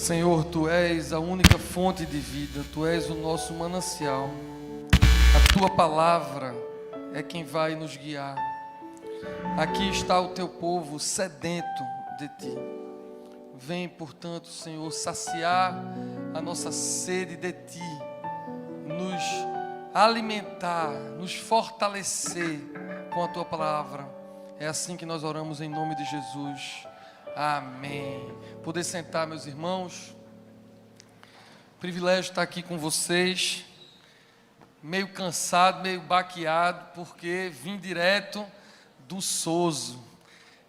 Senhor, Tu és a única fonte de vida, Tu és o nosso manancial. A Tua palavra é quem vai nos guiar. Aqui está o Teu povo sedento de Ti. Vem, portanto, Senhor, saciar a nossa sede de Ti, nos alimentar, nos fortalecer com a Tua palavra. É assim que nós oramos em nome de Jesus. Amém. Poder sentar, meus irmãos. Privilégio estar aqui com vocês. Meio cansado, meio baqueado, porque vim direto do Soso.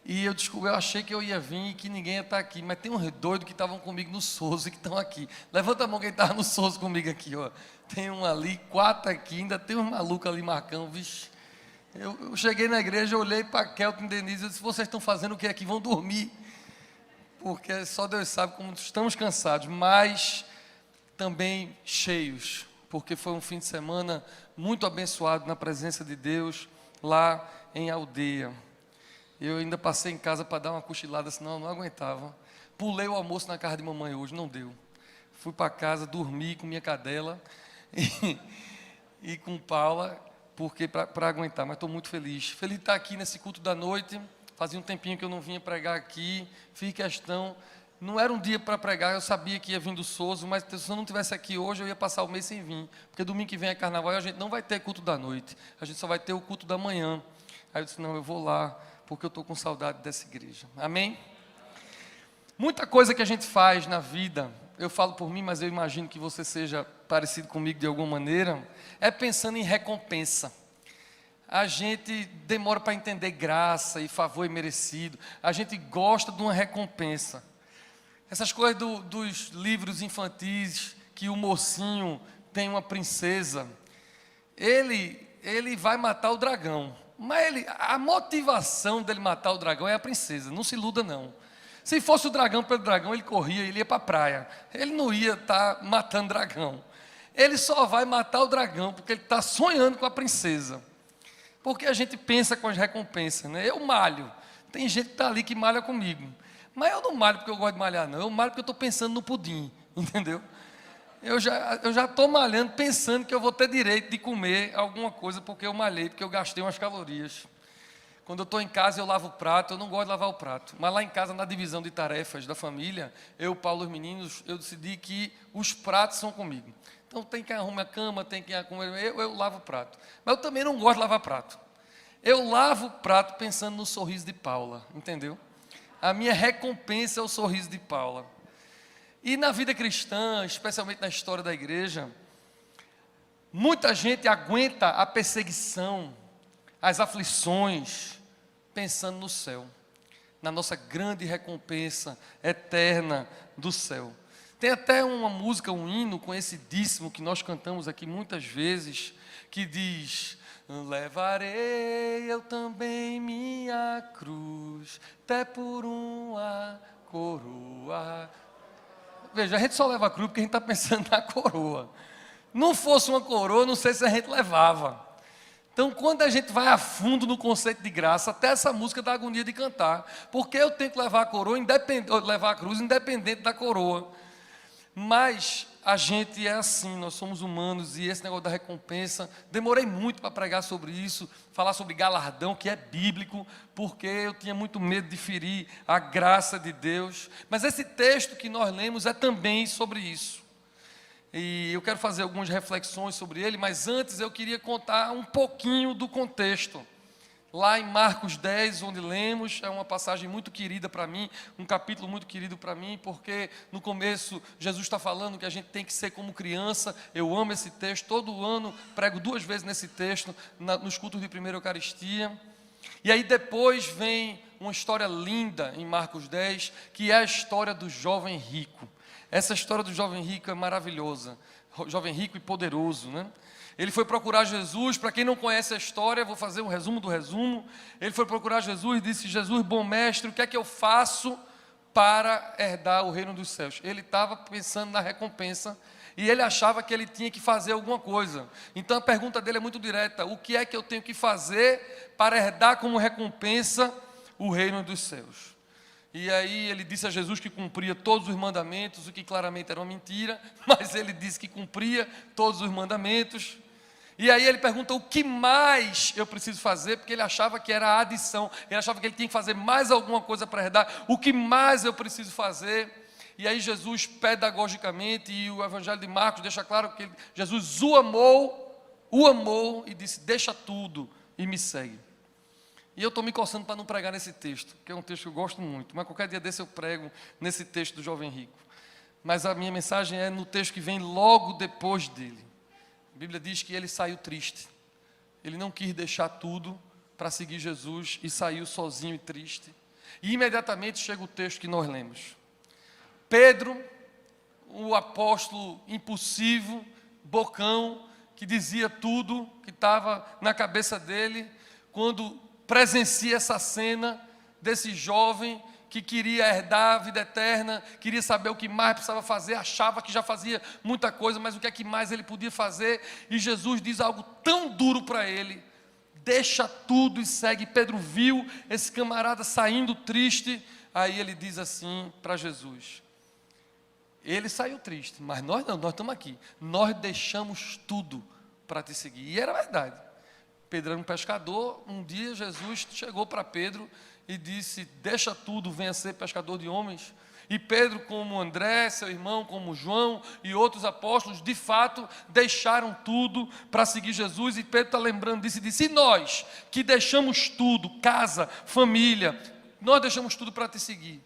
E eu achei que eu ia vir e que ninguém ia estar aqui. Mas tem uns doidos que estavam comigo no Soso e que estão aqui. Levanta a mão quem estava no Soso comigo aqui, ó. Tem um ali, 4 aqui, ainda tem uns malucos ali marcando, vixe. Eu cheguei na igreja, olhei para Kelton e Denise e disse: vocês estão fazendo o que aqui? Vão dormir. Porque só Deus sabe como estamos cansados, mas também cheios, porque foi um fim de semana muito abençoado na presença de Deus lá em Aldeia. Eu ainda passei em casa para dar uma cochilada, senão eu não aguentava. Pulei o almoço na casa de mamãe hoje, não deu. Fui para casa, dormi com minha cadela e com Paula, porque para aguentar, mas estou muito feliz. Feliz de estar aqui nesse culto da noite. Fazia um tempinho que eu não vinha pregar aqui, fiz questão, não era um dia para pregar, eu sabia que ia vir do Soso, mas se eu não estivesse aqui hoje, eu ia passar o mês sem vir, porque domingo que vem é carnaval e a gente não vai ter culto da noite, a gente só vai ter o culto da manhã. Aí eu disse: não, eu vou lá, porque eu estou com saudade dessa igreja. Amém? Muita coisa que a gente faz na vida, eu falo por mim, mas eu imagino que você seja parecido comigo de alguma maneira, é pensando em recompensa. A gente demora para entender graça e favor imerecido. A gente gosta de uma recompensa. Essas coisas dos livros infantis, que o mocinho tem uma princesa. Ele vai matar o dragão. Mas a motivação dele matar o dragão é a princesa. Não se iluda, não. Se fosse o dragão pelo dragão, ele corria, ele ia para a praia. Ele não ia estar matando dragão. Ele só vai matar o dragão porque ele está sonhando com a princesa. Porque a gente pensa com as recompensas, né? Eu malho. Tem gente que está ali que malha comigo. Mas eu não malho porque eu gosto de malhar, não. Eu malho porque eu estou pensando no pudim, entendeu? Eu já estou malhando pensando que eu vou ter direito de comer alguma coisa porque eu malhei, porque eu gastei umas calorias. Quando eu estou em casa, eu lavo o prato. Eu não gosto de lavar o prato. Mas lá em casa, na divisão de tarefas da família, eu, Paulo e os meninos, eu decidi que os pratos são comigo. Então tem que arrumar a cama, tem que arrumar... Eu lavo o prato. Mas eu também não gosto de lavar prato. Eu lavo o prato pensando no sorriso de Paula, entendeu? A minha recompensa é o sorriso de Paula. E na vida cristã, especialmente na história da igreja, muita gente aguenta a perseguição, as aflições, pensando no céu, na nossa grande recompensa eterna do céu. Tem até uma música, um hino conhecidíssimo que nós cantamos aqui muitas vezes, que diz: levarei eu também minha cruz, até por uma coroa. Veja, a gente só leva a cruz porque a gente está pensando na coroa. Não fosse uma coroa, não sei se a gente levava. Então, quando a gente vai a fundo no conceito de graça, até essa música dá agonia de cantar, porque eu tenho que levar a coroa, levar a cruz independente da coroa. Mas a gente é assim, nós somos humanos, e esse negócio da recompensa, demorei muito para pregar sobre isso, falar sobre galardão, que é bíblico, porque eu tinha muito medo de ferir a graça de Deus. Mas esse texto que nós lemos é também sobre isso. E eu quero fazer algumas reflexões sobre ele, mas antes eu queria contar um pouquinho do contexto. Lá em Marcos 10, onde lemos, é uma passagem muito querida para mim, um capítulo muito querido para mim, porque no começo Jesus está falando que a gente tem que ser como criança. Eu amo esse texto, todo ano prego 2 vezes nesse texto, nos cultos de primeira Eucaristia. E aí depois vem uma história linda em Marcos 10, que é a história do jovem rico. Essa história do jovem rico é maravilhosa, jovem rico e poderoso, né? Ele foi procurar Jesus. Para quem não conhece a história, vou fazer um resumo do resumo. Ele foi procurar Jesus e disse: Jesus, bom mestre, o que é que eu faço para herdar o reino dos céus? Ele estava pensando na recompensa e ele achava que ele tinha que fazer alguma coisa. Então a pergunta dele é muito direta: o que é que eu tenho que fazer para herdar como recompensa o reino dos céus? E aí ele disse a Jesus que cumpria todos os mandamentos, o que claramente era uma mentira, mas ele disse que cumpria todos os mandamentos. E aí ele pergunta o que mais eu preciso fazer, porque ele achava que era a adição, ele achava que ele tinha que fazer mais alguma coisa para herdar, o que mais eu preciso fazer? E aí Jesus, pedagogicamente, e o Evangelho de Marcos deixa claro que Jesus o amou e disse, deixa tudo e me segue. E eu estou me coçando para não pregar nesse texto, que é um texto que eu gosto muito, mas qualquer dia desse eu prego nesse texto do jovem rico. Mas a minha mensagem é no texto que vem logo depois dele. A Bíblia diz que ele saiu triste. Ele não quis deixar tudo para seguir Jesus e saiu sozinho e triste. E imediatamente chega o texto que nós lemos. Pedro, o apóstolo impulsivo, bocão, que dizia tudo que estava na cabeça dele, quando presencia essa cena desse jovem que queria herdar a vida eterna, queria saber o que mais precisava fazer, achava que já fazia muita coisa, mas o que é que mais ele podia fazer? E Jesus diz algo tão duro para ele, deixa tudo e segue. Pedro viu esse camarada saindo triste, aí ele diz assim para Jesus, ele saiu triste, mas nós não, nós estamos aqui, nós deixamos tudo para te seguir. E era verdade. Pedro era um pescador, um dia Jesus chegou para Pedro e disse, deixa tudo, venha ser pescador de homens. E Pedro, como André, seu irmão, como João e outros apóstolos, de fato, deixaram tudo para seguir Jesus. E Pedro está lembrando disso e disse, e nós, que deixamos tudo, casa, família, nós deixamos tudo para te seguir.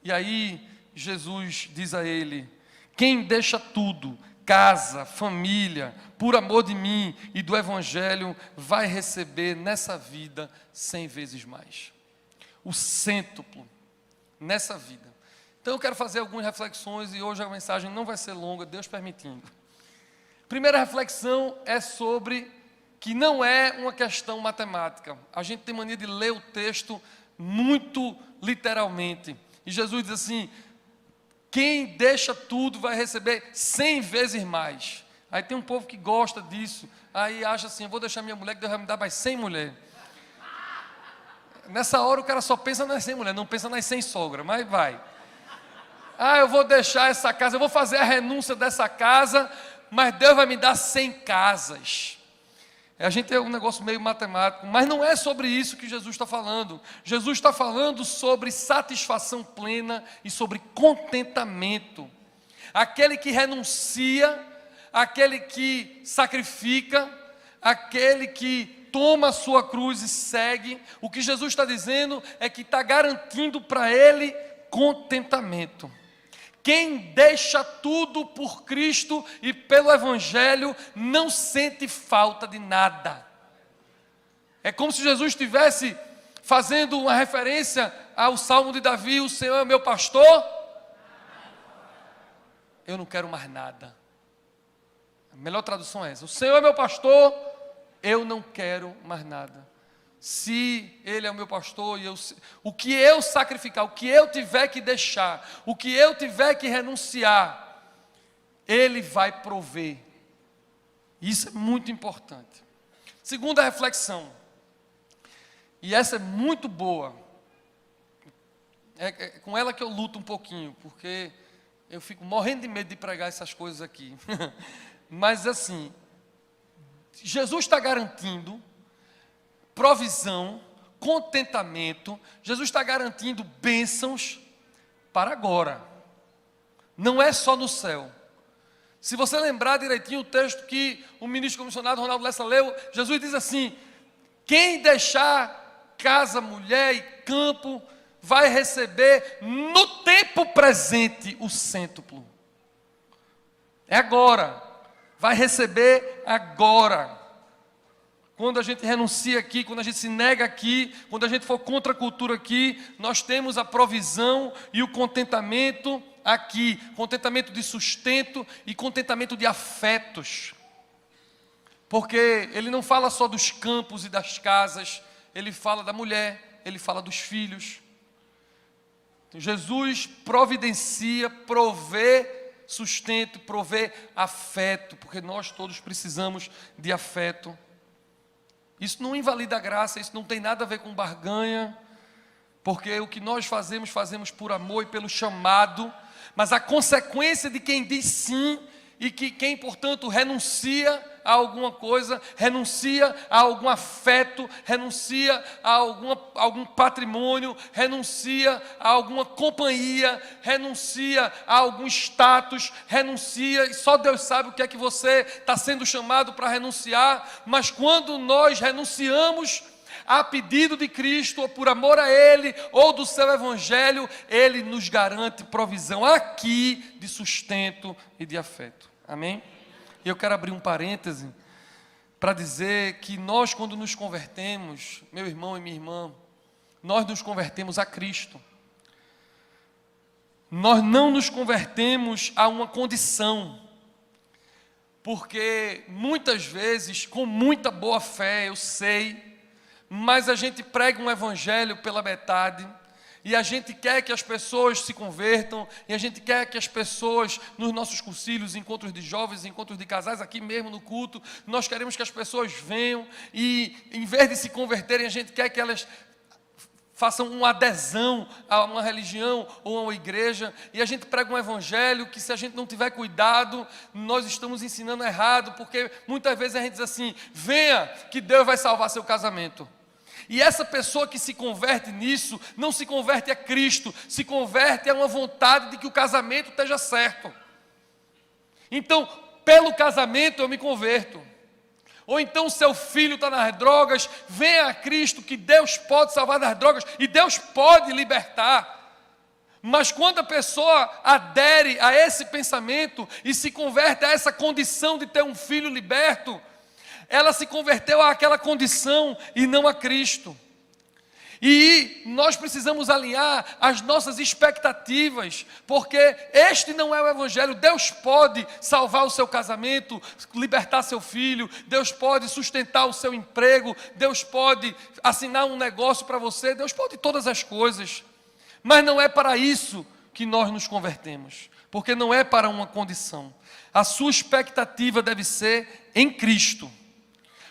E aí, Jesus diz a ele, quem deixa tudo, casa, família, por amor de mim e do Evangelho, vai receber nessa vida 100 vezes mais. O cêntuplo nessa vida. Então eu quero fazer algumas reflexões e hoje a mensagem não vai ser longa, Deus permitindo. Primeira reflexão é sobre que não é uma questão matemática. A gente tem mania de ler o texto muito literalmente. E Jesus diz assim, quem deixa tudo vai receber 100 vezes mais. Aí tem um povo que gosta disso, aí acha assim, eu vou deixar minha mulher que Deus vai me dar mais 100 mulheres. Nessa hora o cara só pensa nas 100 mulheres, não pensa nas 100 sogras, mas vai. Ah, eu vou deixar essa casa, eu vou fazer a renúncia dessa casa, mas Deus vai me dar 100 casas. A gente é um negócio meio matemático, mas não é sobre isso que Jesus está falando. Jesus está falando sobre satisfação plena e sobre contentamento. Aquele que renuncia, aquele que sacrifica, aquele que toma a sua cruz e segue. O que Jesus está dizendo é que está garantindo para ele contentamento. Quem deixa tudo por Cristo e pelo Evangelho não sente falta de nada. É como se Jesus estivesse fazendo uma referência ao Salmo de Davi, o Senhor é meu pastor, eu não quero mais nada. A melhor tradução é essa, o Senhor é meu pastor, eu não quero mais nada. Se Ele é o meu pastor, e o que eu sacrificar, o que eu tiver que deixar, o que eu tiver que renunciar, Ele vai prover. Isso é muito importante. Segunda reflexão, e essa é muito boa, é com ela que eu luto um pouquinho, porque eu fico morrendo de medo de pregar essas coisas aqui. Mas assim, Jesus está garantindo provisão, contentamento, Jesus está garantindo bênçãos para agora, não é só no céu. Se você lembrar direitinho o texto que o ministro comissionado Ronaldo Lessa leu, Jesus diz assim, quem deixar casa, mulher e campo, vai receber no tempo presente o cêntuplo. É agora, vai receber agora. Quando a gente renuncia aqui, quando a gente se nega aqui, quando a gente for contra a cultura aqui, nós temos a provisão e o contentamento aqui, contentamento de sustento e contentamento de afetos. Porque ele não fala só dos campos e das casas, ele fala da mulher, ele fala dos filhos. Então, Jesus providencia, provê sustento, provê afeto, porque nós todos precisamos de afeto. Isso não invalida a graça, isso não tem nada a ver com barganha, Porque o que nós fazemos, fazemos por amor e pelo chamado, mas a consequência de quem diz sim e que quem, portanto, renuncia a alguma coisa, renuncia a algum afeto, renuncia a algum patrimônio, renuncia a alguma companhia, renuncia a algum status, renuncia, e só Deus sabe o que é que você está sendo chamado para renunciar, mas quando nós renunciamos a pedido de Cristo, ou por amor a Ele, ou do seu Evangelho, Ele nos garante provisão aqui de sustento e de afeto. Amém? E eu quero abrir um parêntese para dizer que nós, quando nos convertemos, meu irmão e minha irmã, nós nos convertemos a Cristo. Nós não nos convertemos a uma condição, porque muitas vezes, com muita boa fé, eu sei, mas a gente prega um evangelho pela metade, e a gente quer que as pessoas se convertam, e a gente quer que as pessoas, nos nossos concílios, encontros de jovens, encontros de casais, aqui mesmo no culto, nós queremos que as pessoas venham, e em vez de se converterem, a gente quer que elas façam uma adesão a uma religião ou a uma igreja, e a gente prega um evangelho que, se a gente não tiver cuidado, nós estamos ensinando errado, porque muitas vezes a gente diz assim: venha que Deus vai salvar seu casamento. E essa pessoa que se converte nisso, não se converte a Cristo, se converte a uma vontade de que o casamento esteja certo. Então, pelo casamento eu me converto. Ou então seu filho está nas drogas, venha a Cristo que Deus pode salvar das drogas e Deus pode libertar. Mas quando a pessoa adere a esse pensamento e se converte a essa condição de ter um filho liberto, ela se converteu àquela condição e não a Cristo. E nós precisamos alinhar as nossas expectativas, porque este não é o Evangelho. Deus pode salvar o seu casamento, libertar seu filho, Deus pode sustentar o seu emprego, Deus pode assinar um negócio para você, Deus pode todas as coisas. Mas não é para isso que nós nos convertemos, porque não é para uma condição. A sua expectativa deve ser em Cristo.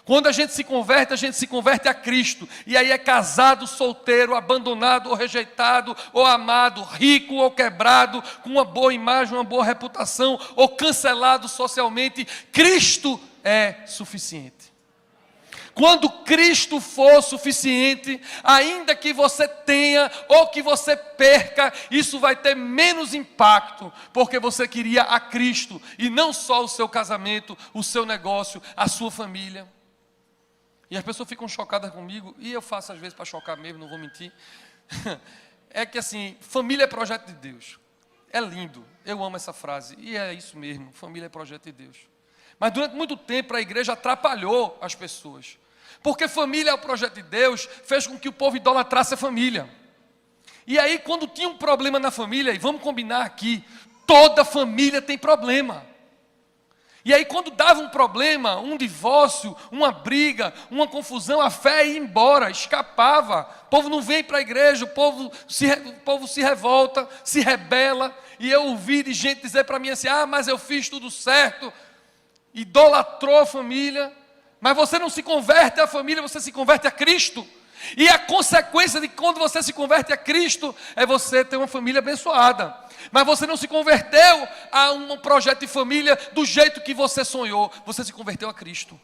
Quando a gente se converte a Cristo, e aí é casado, solteiro, abandonado ou rejeitado, ou amado, rico ou quebrado, com uma boa imagem, uma boa reputação, ou cancelado socialmente, Cristo é suficiente. Quando Cristo for suficiente, ainda que você tenha ou que você perca, isso vai ter menos impacto, porque você queria a Cristo, e não só o seu casamento, o seu negócio, a sua família. E as pessoas ficam chocadas comigo, e eu faço às vezes para chocar mesmo, não vou mentir. É que assim, família é projeto de Deus. É lindo, eu amo essa frase, e é isso mesmo, família é projeto de Deus. Mas durante muito tempo a igreja atrapalhou as pessoas. Porque família é o projeto de Deus, fez com que o povo idolatrasse a família. E aí quando tinha um problema na família, e vamos combinar aqui, toda família tem problema. E aí quando dava um problema, um divórcio, uma briga, uma confusão, a fé ia embora, escapava. O povo não vem para a igreja, o povo se revolta, se rebela. E eu ouvi de gente dizer para mim assim: ah, mas eu fiz tudo certo. Idolatrou a família. Mas você não se converte à família, você se converte a Cristo. E a consequência de quando você se converte a Cristo é você ter uma família abençoada. Mas você não se converteu a um projeto de família do jeito que você sonhou. Você se converteu a Cristo.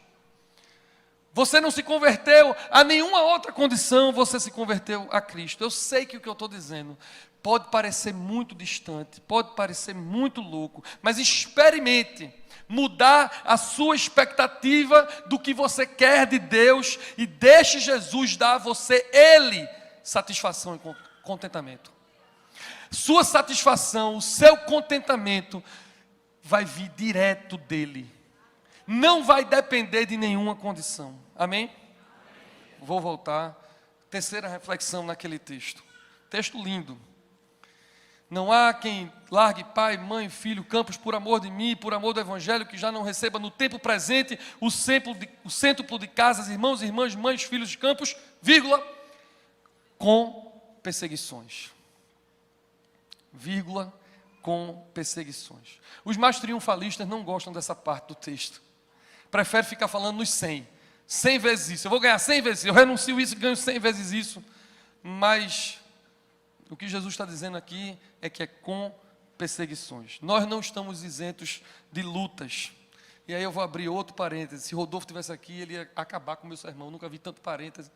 Você não se converteu a nenhuma outra condição, você se converteu a Cristo. Eu sei que o que eu estou dizendo pode parecer muito distante, pode parecer muito louco, mas experimente mudar a sua expectativa do que você quer de Deus e deixe Jesus dar a você, Ele, satisfação e contentamento. Sua satisfação, o seu contentamento vai vir direto dEle. Não vai depender de nenhuma condição. Amém? Vou voltar. Terceira reflexão naquele texto. Texto lindo. Não há quem largue pai, mãe, filho, campos por amor de mim, por amor do Evangelho, que já não receba no tempo presente o cêntuplo de casas, irmãos, irmãs, mães, filhos de campos, vírgula, com perseguições. Vírgula, com perseguições. Os mais triunfalistas não gostam dessa parte do texto. Preferem ficar falando nos 100. 100 vezes isso. Eu vou ganhar 100 vezes isso. Eu renuncio isso e ganho 100 vezes isso. Mas O que Jesus está dizendo aqui é que é com perseguições. Nós não estamos isentos de lutas. E aí eu vou abrir outro parêntese. Se Rodolfo estivesse aqui, ele ia acabar com o meu sermão. Nunca vi tanto parêntese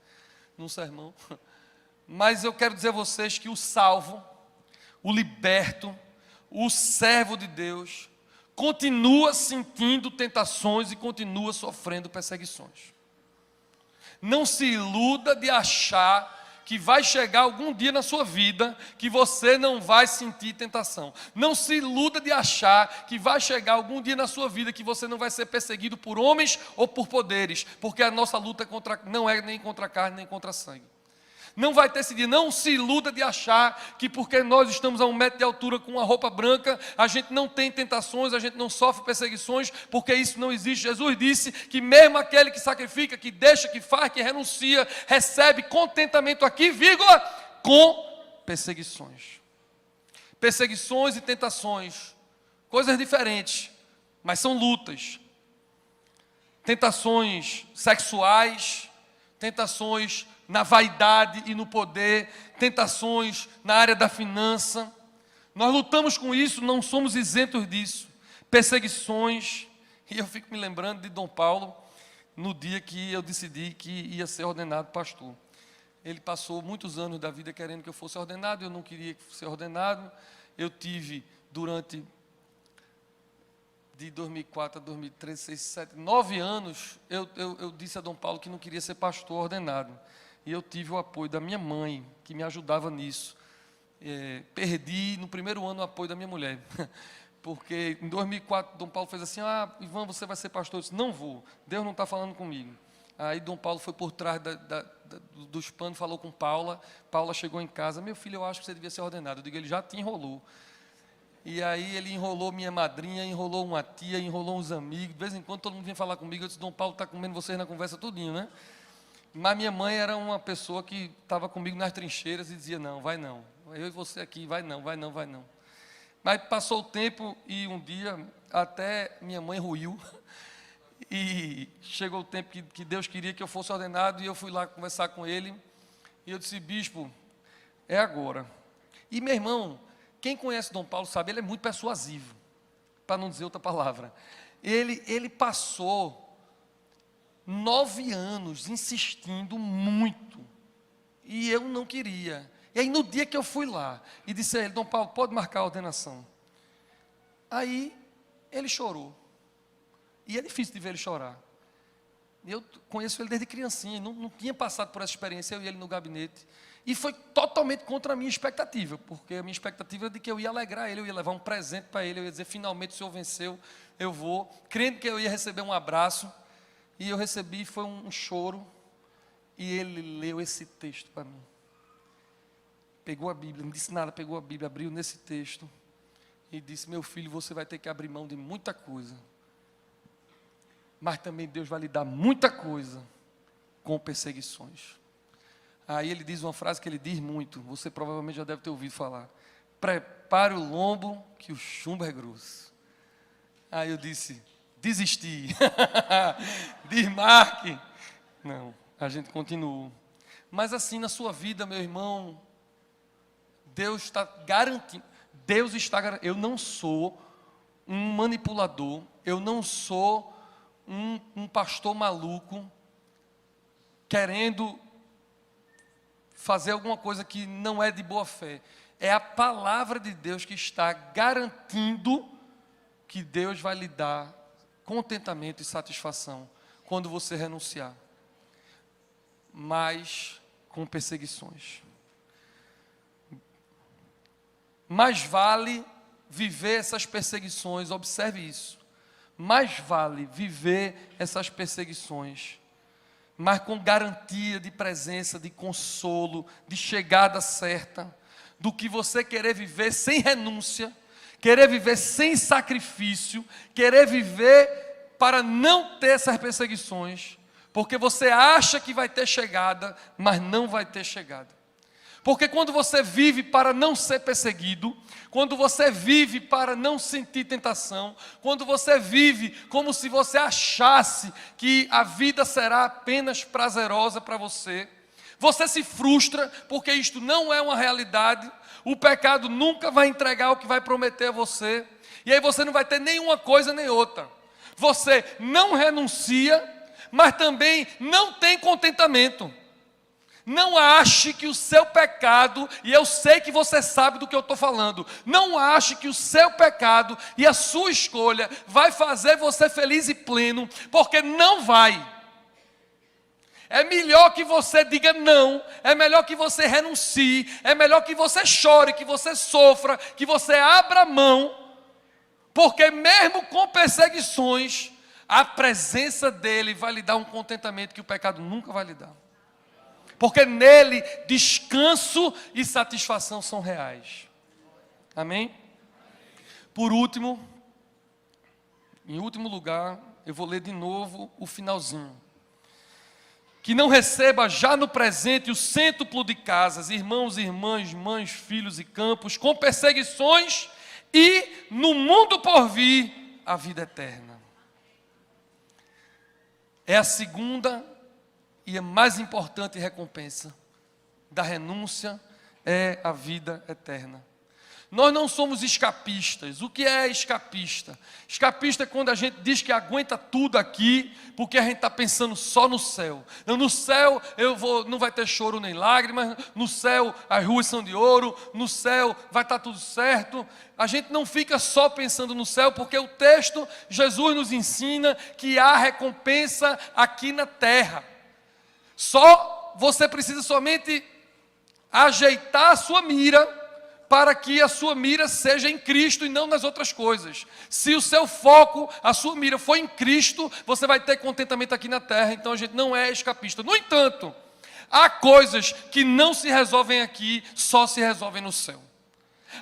num sermão. Mas eu quero dizer a vocês que o salvo, o liberto, o servo de Deus, continua sentindo tentações e continua sofrendo perseguições. Não se iluda de achar que vai chegar algum dia na sua vida que você não vai sentir tentação. Não se iluda de achar que vai chegar algum dia na sua vida que você não vai ser perseguido por homens ou por poderes, porque a nossa luta não é nem contra a carne nem contra sangue. Não vai ter esse dia. Não se iluda de achar que porque nós estamos a 1 metro de altura com uma roupa branca, a gente não tem tentações, a gente não sofre perseguições, porque isso não existe. Jesus disse que mesmo aquele que sacrifica, que deixa, que faz, que renuncia, recebe contentamento aqui, vírgula, com perseguições. Perseguições e tentações, coisas diferentes, mas são lutas. Tentações sexuais, tentações na vaidade e no poder, tentações na área da finança. Nós lutamos com isso, não somos isentos disso. Perseguições. E eu fico me lembrando de Dom Paulo, no dia que eu decidi que ia ser ordenado pastor. Ele passou muitos anos da vida querendo que eu fosse ordenado, eu não queria ser ordenado. Eu tive durante de 2004 a 2013, 6, 7, 9 anos, eu disse a Dom Paulo que não queria ser pastor ordenado. E eu tive o apoio da minha mãe, que me ajudava nisso. Perdi no primeiro ano o apoio da minha mulher. Porque em 2004, Dom Paulo fez assim, Ivan, você vai ser pastor. Eu disse, não vou, Deus não está falando comigo. Aí Dom Paulo foi por trás dos panos, falou com Paula. Paula chegou em casa, meu filho, eu acho que você devia ser ordenado. Eu digo, ele já te enrolou. E aí ele enrolou minha madrinha, enrolou uma tia, enrolou uns amigos. De vez em quando todo mundo vinha falar comigo, eu disse, Dom Paulo está comendo vocês na conversa tudinho, né? Mas minha mãe era uma pessoa que estava comigo nas trincheiras e dizia, não, vai não. Eu e você aqui, vai não, vai não, vai não. Mas passou o tempo e um dia até minha mãe ruiu. E chegou o tempo que Deus queria que eu fosse ordenado e eu fui lá conversar com ele. E eu disse, bispo, é agora. E meu irmão, quem conhece Dom Paulo sabe, ele é muito persuasivo, para não dizer outra palavra. Ele passou 9 anos insistindo muito, e eu não queria. E aí no dia que eu fui lá, e disse a ele, Dom Paulo, pode marcar a ordenação. Aí ele chorou, e é difícil de ver ele chorar. Eu conheço ele desde criancinha, não tinha passado por essa experiência, eu e ele no gabinete, e foi totalmente contra a minha expectativa, porque a minha expectativa era de que eu ia alegrar ele, eu ia levar um presente para ele, eu ia dizer, finalmente o senhor venceu, eu vou, crendo que eu ia receber um abraço. E eu recebi, foi um choro, e ele leu esse texto para mim. Pegou a Bíblia, não disse nada, pegou a Bíblia, abriu nesse texto, e disse, meu filho, você vai ter que abrir mão de muita coisa, mas também Deus vai lhe dar muita coisa com perseguições. Aí ele diz uma frase que ele diz muito, você provavelmente já deve ter ouvido falar, prepare o lombo que o chumbo é grosso. Aí eu disse, desisti, desmarque. Não, a gente continuou. Mas assim na sua vida, meu irmão, Deus está garantindo, eu não sou um manipulador, eu não sou um pastor maluco, querendo fazer alguma coisa que não é de boa fé. É a palavra de Deus que está garantindo que Deus vai lhe dar contentamento e satisfação quando você renunciar, mas com perseguições. Mais vale viver essas perseguições, observe isso, mais vale viver essas perseguições, mas com garantia de presença, de consolo, de chegada certa, do que você querer viver sem renúncia, querer viver sem sacrifício, querer viver para não ter essas perseguições, porque você acha que vai ter chegada, mas não vai ter chegada. Porque quando você vive para não ser perseguido, quando você vive para não sentir tentação, quando você vive como se você achasse que a vida será apenas prazerosa para você, você se frustra porque isto não é uma realidade, O pecado nunca vai entregar o que vai prometer a você. E aí você não vai ter nenhuma coisa nem outra. Você não renuncia, mas também não tem contentamento. Não ache que o seu pecado, e eu sei que você sabe do que eu estou falando, não ache que o seu pecado e a sua escolha vai fazer você feliz e pleno, porque não vai. É melhor que você diga não, é melhor que você renuncie, é melhor que você chore, que você sofra, que você abra mão, porque mesmo com perseguições, a presença dele vai lhe dar um contentamento que o pecado nunca vai lhe dar. Porque nele descanso e satisfação são reais. Amém? Por último, em último lugar, eu vou ler de novo o finalzinho. Que não receba já no presente o cêntuplo de casas, irmãos e irmãs, mães, filhos e campos, com perseguições, e no mundo por vir a vida eterna. É a segunda e a mais importante recompensa da renúncia, é a vida eterna. Nós não somos escapistas. O que é escapista? Escapista é quando a gente diz que aguenta tudo aqui, porque a gente está pensando só no céu. Não, no céu não vai ter choro nem lágrimas, no céu as ruas são de ouro, no céu vai estar tudo certo. A gente não fica só pensando no céu, porque o texto, Jesus nos ensina que há recompensa aqui na terra. Só você precisa somente ajeitar a sua mira, para que a sua mira seja em Cristo e não nas outras coisas. Se o seu foco, a sua mira for em Cristo, você vai ter contentamento aqui na terra. Então a gente não é escapista. No entanto, há coisas que não se resolvem aqui, só se resolvem no céu.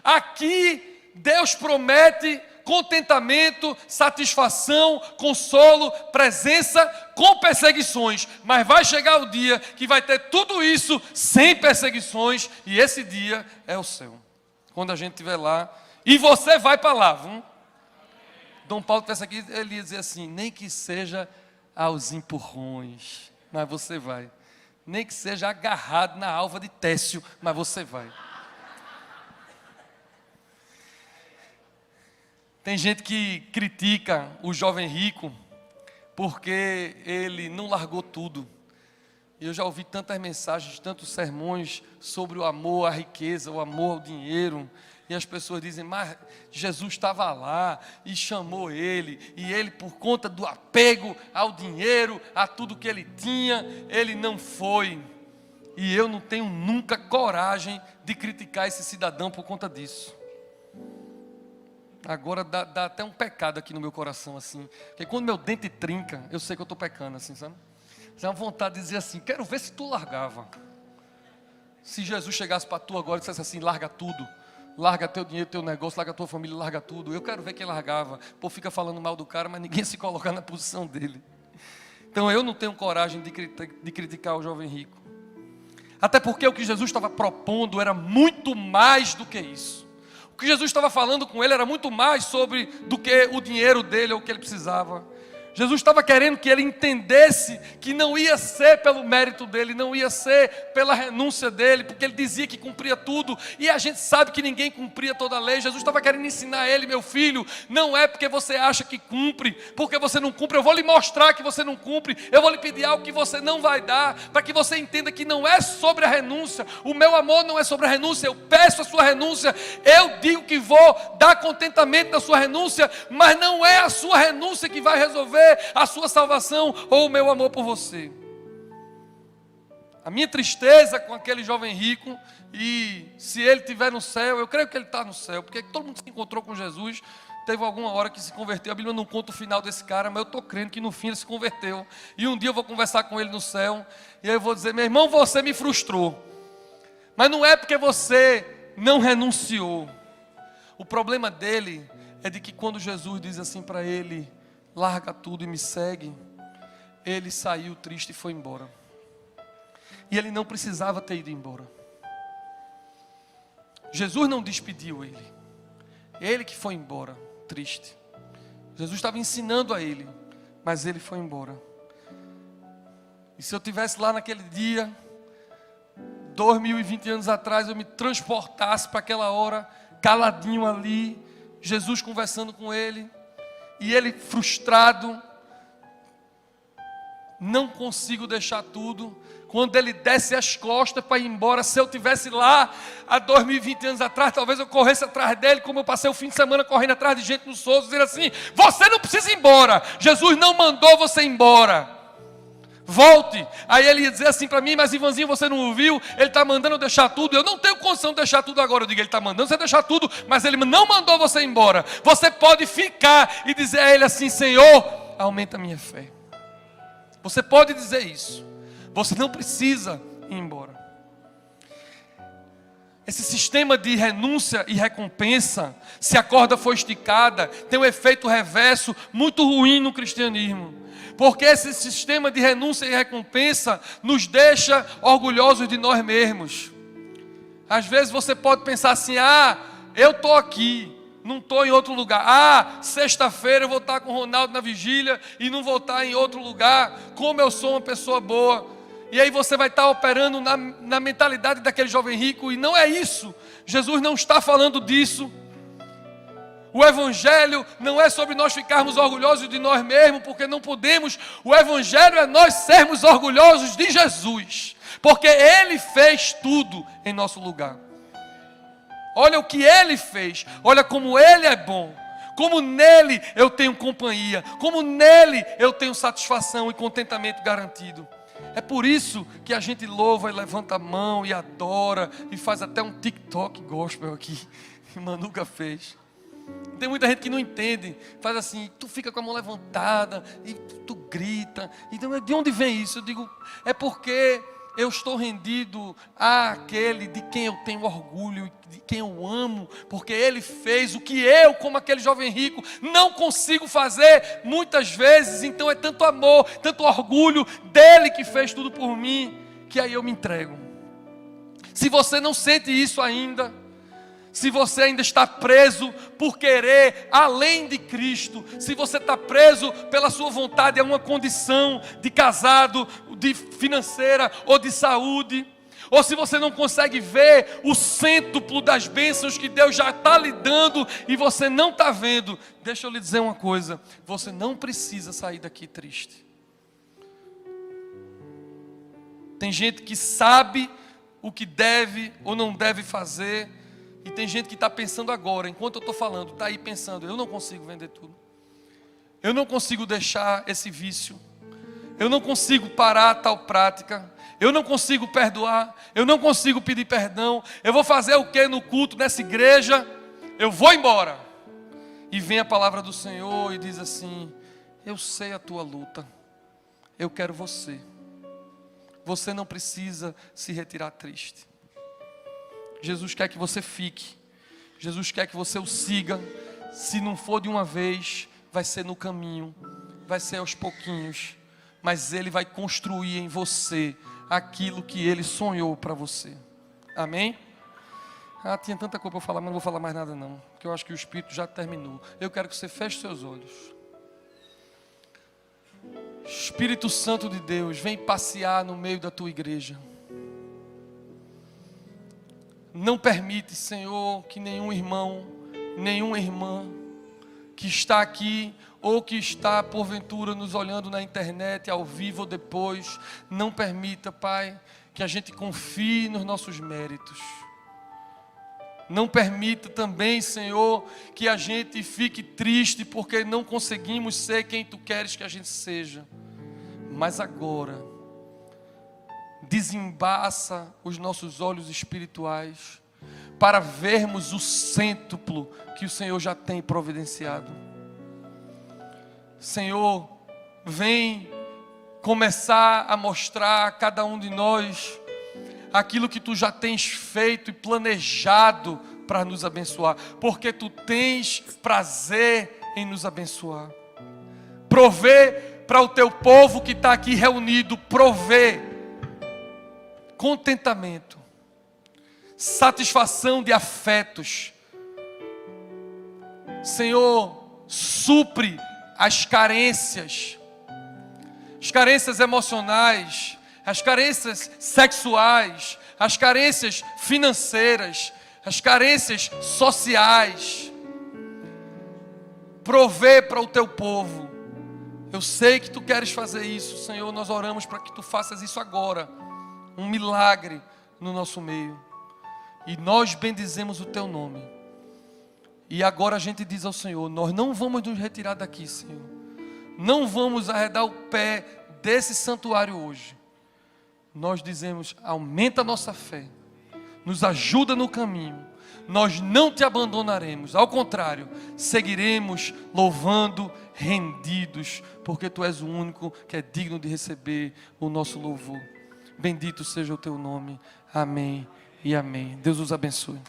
Aqui Deus promete contentamento, satisfação, consolo, presença com perseguições, mas vai chegar o dia que vai ter tudo isso sem perseguições, e esse dia é o céu. Quando a gente estiver lá, e você vai para lá, viu? Dom Paulo pensa aqui, ele ia dizer assim, nem que seja aos empurrões, mas você vai. Nem que seja agarrado na alva de Técio, mas você vai. Tem gente que critica o jovem rico, porque ele não largou tudo. Eu já ouvi tantas mensagens, tantos sermões sobre o amor à riqueza, o amor ao dinheiro. E as pessoas dizem, mas Jesus estava lá e chamou ele. E ele, por conta do apego ao dinheiro, a tudo que ele tinha, ele não foi. E eu não tenho nunca coragem de criticar esse cidadão por conta disso. Agora dá até um pecado aqui no meu coração, assim. Porque quando meu dente trinca, eu sei que eu estou pecando, assim, sabe? Você tem uma vontade de dizer assim, quero ver se tu largava. Se Jesus chegasse para tu agora e dissesse assim, larga tudo. Larga teu dinheiro, teu negócio, larga tua família, larga tudo. Eu quero ver quem largava. Pô, fica falando mal do cara, mas ninguém se coloca na posição dele. Então eu não tenho coragem de criticar o jovem rico. Até porque o que Jesus estava propondo era muito mais do que isso. O que Jesus estava falando com ele era muito mais do que o dinheiro dele ou o que ele precisava. Jesus estava querendo que ele entendesse que não ia ser pelo mérito dele, não ia ser pela renúncia dele, porque ele dizia que cumpria tudo, e a gente sabe que ninguém cumpria toda a lei. Jesus estava querendo ensinar ele, meu filho, não é porque você acha que cumpre, porque você não cumpre, eu vou lhe mostrar que você não cumpre, eu vou lhe pedir algo que você não vai dar, para que você entenda que não é sobre a renúncia, o meu amor não é sobre a renúncia, eu peço a sua renúncia, eu digo que vou dar contentamento na sua renúncia, mas não é a sua renúncia que vai resolver a sua salvação ou o meu amor por você. A minha tristeza com aquele jovem rico, e se ele estiver no céu, eu creio que ele está no céu, porque todo mundo se encontrou com Jesus, teve alguma hora que se converteu. A Bíblia não conta o final desse cara, mas eu estou crendo que no fim ele se converteu, e um dia eu vou conversar com ele no céu, e aí eu vou dizer, meu irmão, você me frustrou, mas não é porque você não renunciou. O problema dele é de que quando Jesus diz assim para ele, larga tudo e me segue, ele saiu triste e foi embora. E ele não precisava ter ido embora. Jesus não despediu ele. Ele que foi embora, triste. Jesus estava ensinando a ele, mas ele foi embora. E se eu tivesse lá naquele dia, 2020 anos atrás eu me transportasse para aquela hora, caladinho ali, Jesus conversando com ele, e ele frustrado, não consigo deixar tudo. Quando ele desce as costas para ir embora, se eu tivesse lá há 2020 anos atrás, talvez eu corresse atrás dele, como eu passei o fim de semana correndo atrás de gente no Souza, dizendo assim: você não precisa ir embora, Jesus não mandou você ir embora, volte. Aí ele ia dizer assim para mim: mas Ivanzinho, você não ouviu? Ele está mandando eu deixar tudo. Eu não tenho condição de deixar tudo agora. Eu digo: ele está mandando você deixar tudo, mas ele não mandou você ir embora. Você pode ficar e dizer a ele assim: Senhor, aumenta a minha fé. Você pode dizer isso. Você não precisa ir embora. Esse sistema de renúncia e recompensa, se a corda for esticada, tem um efeito reverso muito ruim no cristianismo. Porque esse sistema de renúncia e recompensa nos deixa orgulhosos de nós mesmos. Às vezes você pode pensar assim: eu estou aqui, não estou em outro lugar. Sexta-feira eu vou estar com o Ronaldo na vigília e não vou estar em outro lugar. Como eu sou uma pessoa boa. E aí você vai estar operando na mentalidade daquele jovem rico. E não é isso. Jesus não está falando disso. O Evangelho não é sobre nós ficarmos orgulhosos de nós mesmos, porque não podemos. O Evangelho é nós sermos orgulhosos de Jesus, porque Ele fez tudo em nosso lugar. Olha o que Ele fez, olha como Ele é bom, como nele eu tenho companhia, como nele eu tenho satisfação e contentamento garantido. É por isso que a gente louva e levanta a mão e adora e faz até um TikTok gospel aqui, que Manuca fez. Tem muita gente que não entende, faz assim: tu fica com a mão levantada e tu grita. Então, de onde vem isso? Eu digo: é porque eu estou rendido àquele de quem eu tenho orgulho, de quem eu amo, porque Ele fez o que eu, como aquele jovem rico, não consigo fazer muitas vezes. Então é tanto amor, tanto orgulho dEle que fez tudo por mim, que aí eu me entrego. Se você não sente isso ainda, se você ainda está preso por querer além de Cristo, se você está preso pela sua vontade a uma condição de casado, de financeira ou de saúde, ou se você não consegue ver o cêntuplo das bênçãos que Deus já está lhe dando e você não está vendo, deixa eu lhe dizer uma coisa: você não precisa sair daqui triste. Tem gente que sabe o que deve ou não deve fazer, e tem gente que está pensando agora, enquanto eu estou falando, está aí pensando: eu não consigo vender tudo, eu não consigo deixar esse vício, eu não consigo parar tal prática, eu não consigo perdoar, eu não consigo pedir perdão, eu vou fazer o que no culto nessa igreja? Eu vou embora. E vem a palavra do Senhor e diz assim: eu sei a tua luta, eu quero você. Você não precisa se retirar triste. Jesus quer que você fique. Jesus quer que você o siga. Se não for de uma vez, vai ser no caminho, vai ser aos pouquinhos, mas Ele vai construir em você aquilo que Ele sonhou para você. Amém? Tinha tanta coisa para falar, mas não vou falar mais nada não, porque eu acho que o Espírito já terminou. Eu quero que você feche seus olhos. Espírito Santo de Deus, vem passear no meio da tua igreja. Não permite, Senhor, que nenhum irmão, nenhuma irmã que está aqui ou que está porventura nos olhando na internet, ao vivo ou depois, não permita, Pai, que a gente confie nos nossos méritos. Não permita também, Senhor, que a gente fique triste porque não conseguimos ser quem Tu queres que a gente seja. Mas agora, desembaça os nossos olhos espirituais para vermos o cêntuplo que o Senhor já tem providenciado. Senhor, vem começar a mostrar a cada um de nós aquilo que Tu já tens feito e planejado para nos abençoar, porque Tu tens prazer em nos abençoar. Provê para o Teu povo que está aqui reunido, provê contentamento, satisfação de afetos. Senhor, supre as carências emocionais, as carências sexuais, as carências financeiras, as carências sociais. Prover para o teu povo. Eu sei que tu queres fazer isso, Senhor. Nós oramos para que tu faças isso agora. Um milagre no nosso meio. E nós bendizemos o teu nome. E agora a gente diz ao Senhor: nós não vamos nos retirar daqui, Senhor. Não vamos arredar o pé desse santuário hoje. Nós dizemos: aumenta a nossa fé. Nos ajuda no caminho. Nós não te abandonaremos. Ao contrário, seguiremos louvando, rendidos, porque tu és o único que é digno de receber o nosso louvor. Bendito seja o teu nome. Amém e amém. Deus os abençoe.